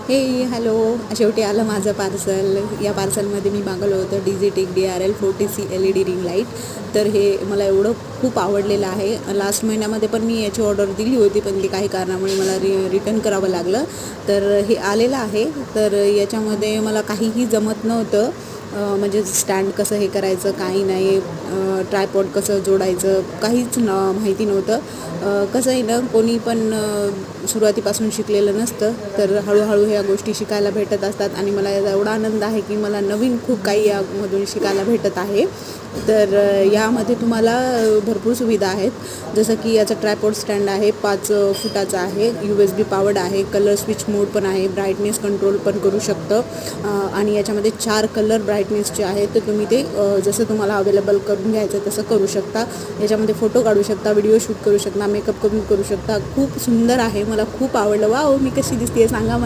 हे हॅलो. शेवटी आलं माझं पार्सल. या पार्सलमध्ये मी मागवलं होतं Digitek DRL40C LED ring light. तर हे मला एवढं खूप आवडलेलं आहे. लास्ट महिन्यामध्ये पण मी याची ऑर्डर दिली होती, पण ती काही कारणामुळे मला रिटर्न करावं लागलं. तर हे आलेलं आहे. तर याच्यामध्ये मला काहीही जमत नव्हतं. म्हणजे स्टँड कसं हे करायचं काही नाही, ट्रायपॉड कसं जोडायचं काहीच माहिती नव्हतं. कसं आहे ना, कोणी पण सुरुवातीपासून शिकलेलं नसतं, तर हळूहळू ह्या गोष्टी शिकायला भेटत असतात आणि मला याचा एवढा आनंद आहे की मला नवीन खूप काही यामधून शिकायला भेटत आहे. तर यामध्ये तुम्हाला भरपूर सुविधा आहेत. जसं की याचा ट्रायपॉड स्टँड आहे, 5 फुटाचा आहे, USB पावर्ड आहे, कलर स्विच मोड पण आहे, ब्राईटनेस कंट्रोल पण करू शकतं. आणि याच्यामध्ये 4 कलर ब्राईटनेसचे आहेत, तर तुम्ही ते जसं तुम्हाला अवेलेबल करून घ्यायचं तसं करू शकता. याच्यामध्ये फोटो काढू शकता, व्हिडिओ शूट करू शकता, मेकअप करून करू शकता. खूप सुंदर आहे, मला खूप आवडलं. वाव, मी कशी दिसते सांगा मला.